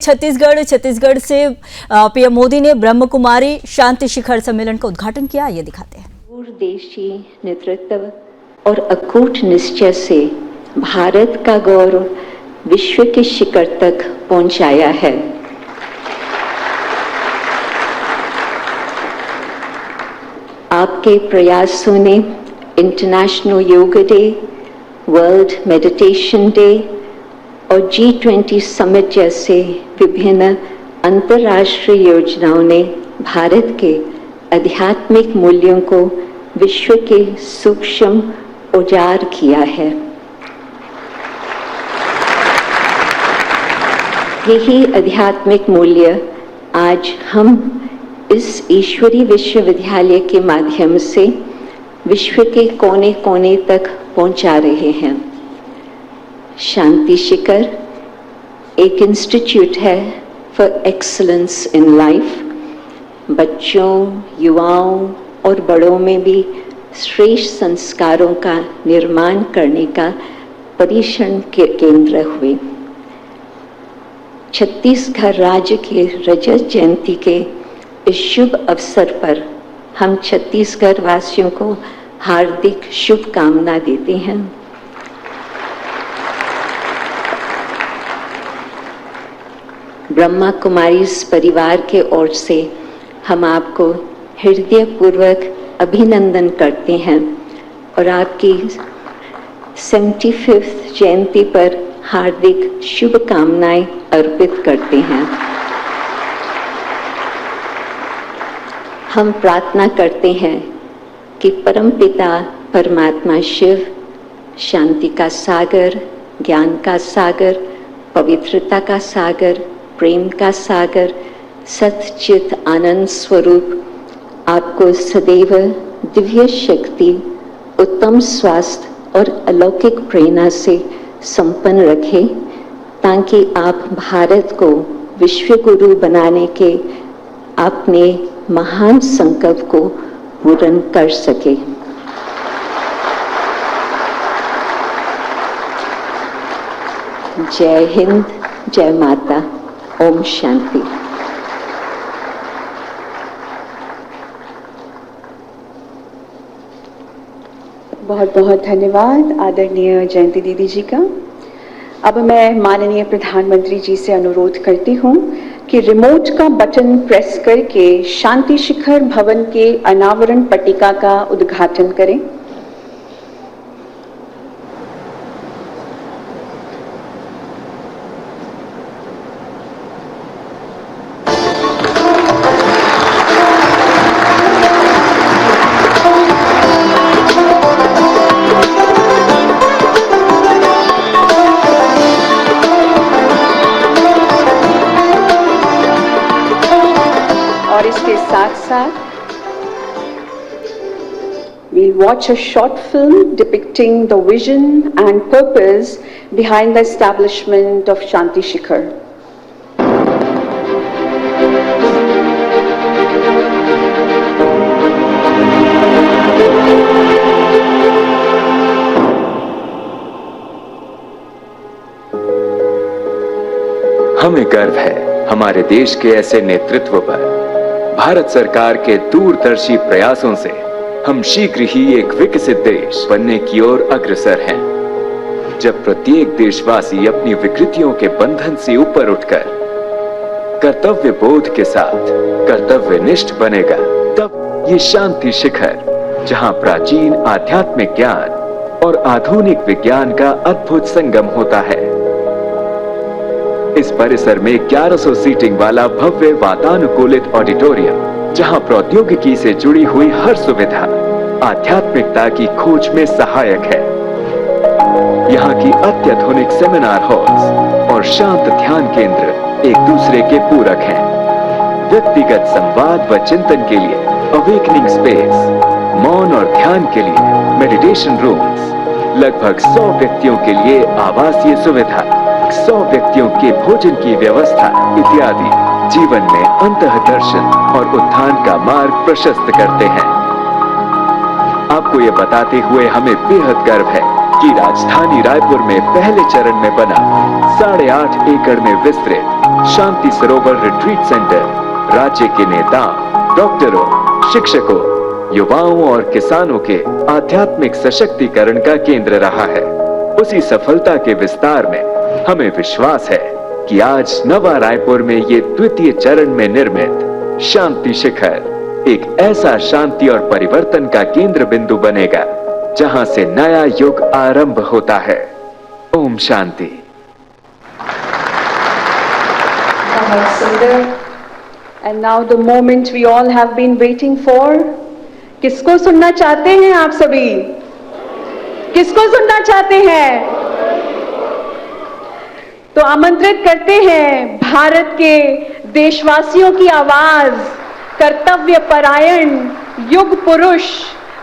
छत्तीसगढ़ से पीएम मोदी ने ब्रह्म कुमारी शांति शिखर सम्मेलन का उद्घाटन किया। ये दिखाते हैं। दूरदेशी नेतृत्व और अकूट निश्चय से भारत का गौरव विश्व के शिखर तक पहुंचाया है। आपके प्रयासों ने international yoga day, world meditation day और G20 समिट जैसे विभिन्न अंतर्राष्ट्रीय योजनाओं ने भारत के आध्यात्मिक मूल्यों को विश्व के सूक्ष्म उजागर किया है। यही आध्यात्मिक मूल्य आज हम इस ईश्वरीय विश्वविद्यालय के माध्यम से विश्व के कोने कोने तक पहुंचा रहे हैं। शांति शिखर एक इंस्टीट्यूट है फॉर एक्सीलेंस इन लाइफ। बच्चों, युवाओं और बड़ों में भी श्रेष्ठ संस्कारों का निर्माण करने का परिश्रम के केंद्र हुए। छत्तीसगढ़ राज्य के रजत जयंती के इस शुभ अवसर पर हम छत्तीसगढ़ वासियों को हार्दिक शुभकामना देते हैं। ब्रह्मा कुमारी परिवार के ओर से हम आपको हृदयपूर्वक अभिनंदन करते हैं और आपकी 75वीं जयंती पर हार्दिक शुभकामनाएं अर्पित करते हैं। हम प्रार्थना करते हैं कि परमपिता परमात्मा शिव शांति का सागर, ज्ञान का सागर, पवित्रता का सागर, प्रेम का सागर, सच्चित आनंद स्वरूप आपको सदैव दिव्य शक्ति, उत्तम स्वास्थ्य और अलौकिक प्रेरणा से संपन्न रखे, ताकि आप भारत को विश्व गुरु बनाने के अपने महान संकल्प को पूर्ण कर सके। जय हिंद, जय माता, ओम शांति। बहुत बहुत धन्यवाद आदरणीय जयंती दीदी जी का। अब मैं माननीय प्रधानमंत्री जी से अनुरोध करती हूँ कि रिमोट का बटन प्रेस करके शांति शिखर भवन के अनावरण पट्टिका का उद्घाटन करें। और इसके साथ साथ we'll watch a short film depicting the vision and purpose behind the establishment of Shanti Shikhar. हमें गर्व है हमारे देश के ऐसे नेतृत्व पर। भारत सरकार के दूरदर्शी प्रयासों से हम शीघ्र ही एक विकसित देश बनने की ओर अग्रसर हैं। जब प्रत्येक देशवासी अपनी विकृतियों के बंधन से ऊपर उठकर कर्तव्य बोध के साथ कर्तव्यनिष्ठ बनेगा, तब ये शांति शिखर, जहां प्राचीन आध्यात्मिक ज्ञान और आधुनिक विज्ञान का अद्भुत संगम होता है। इस परिसर में 1100 सीटिंग वाला भव्य वातानुकूलित ऑडिटोरियम, जहां प्रौद्योगिकी से जुड़ी हुई हर सुविधा आध्यात्मिकता की खोज में सहायक है। यहाँ की अत्याधुनिक सेमिनार हॉल्स और शांत ध्यान केंद्र एक दूसरे के पूरक हैं। व्यक्तिगत संवाद व चिंतन के लिए अवेकनिंग स्पेस, मौन और ध्यान के लिए मेडिटेशन रूम्स, लगभग 100 व्यक्तियों के लिए आवासीय सुविधा, 100 व्यक्तियों के भोजन की व्यवस्था इत्यादि जीवन में अंतःदर्शन और उत्थान का मार्ग प्रशस्त करते हैं। आपको ये बताते हुए हमें बेहद गर्व है कि राजधानी रायपुर में पहले चरण में बना 8.5 एकड़ में विस्तृत शांति सरोवर रिट्रीट सेंटर राज्य के नेताओं, डॉक्टरों, शिक्षकों, युवाओं और किसानों के आध्यात्मिक सशक्तिकरण का केंद्र रहा है। उसी सफलता के विस्तार में हमें विश्वास है कि आज नवा रायपुर में ये द्वितीय चरण में निर्मित शांति शिखर एक ऐसा शांति और परिवर्तन का केंद्र बिंदु बनेगा जहां से नया युग आरंभ होता है। ओम शांति। बहुत सुंदर। And now the moment we all have been waiting for. किसको सुनना चाहते हैं आप सभी? किसको सुनना चाहते हैं? तो आमंत्रित करते हैं भारत के देशवासियों की आवाज, कर्तव्य परायण युग पुरुष,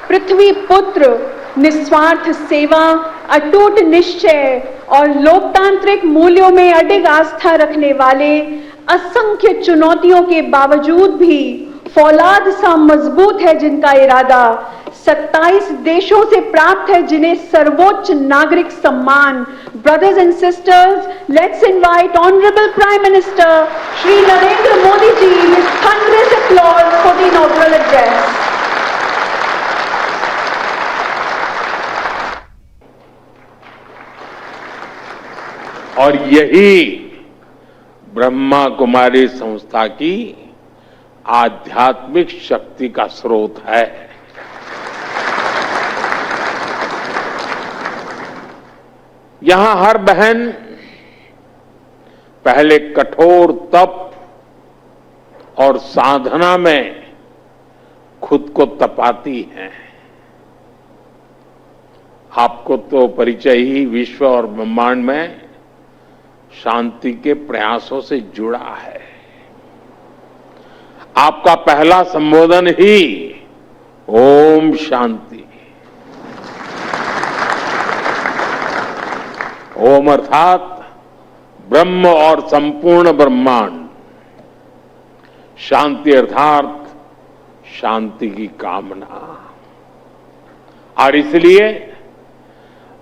पृथ्वी पुत्र, निस्वार्थ सेवा, अटूट निश्चय और लोकतांत्रिक मूल्यों में अडिग आस्था रखने वाले, असंख्य चुनौतियों के बावजूद भी फौलाद सा मजबूत है जिनका इरादा, 27 देशों से प्राप्त है जिन्हें सर्वोच्च नागरिक सम्मान। Brothers and sisters, let's invite honourable prime minister Shri Narendra Modi ji with thunderous applause for the inaugural address. और यही ब्रह्मा कुमारी संस्था की आध्यात्मिक शक्ति का स्रोत है। यहां हर बहन पहले कठोर तप और साधना में खुद को तपाती है। आपको तो परिचय ही विश्व और ब्रह्मांड में शांति के प्रयासों से जुड़ा है। आपका पहला संबोधन ही ओम शांति। ओम अर्थात ब्रह्म और संपूर्ण ब्रह्मांड, शांति अर्थात शांति की कामना। और इसलिए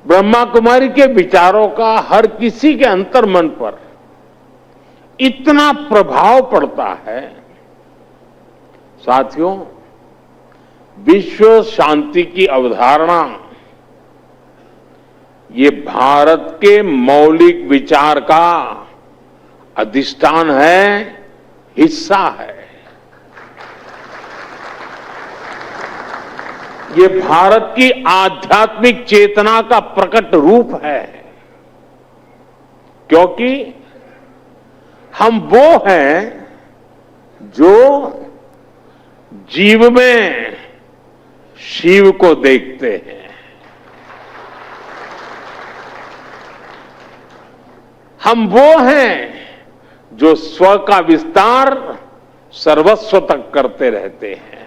ब्रह्मा कुमारी के विचारों का हर किसी के अंतर्मन पर इतना प्रभाव पड़ता है। साथियों, विश्व शांति की अवधारणा ये भारत के मौलिक विचार का अधिष्ठान है, हिस्सा है। ये भारत की आध्यात्मिक चेतना का प्रकट रूप है, क्योंकि हम वो हैं जो जीव में शिव को देखते हैं। हम वो हैं जो स्व का विस्तार सर्वस्व तक करते रहते हैं।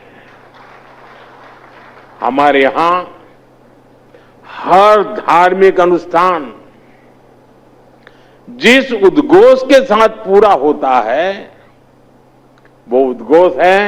हमारे यहां हर धार्मिक अनुष्ठान जिस उद्घोष के साथ पूरा होता है, वो उद्घोष है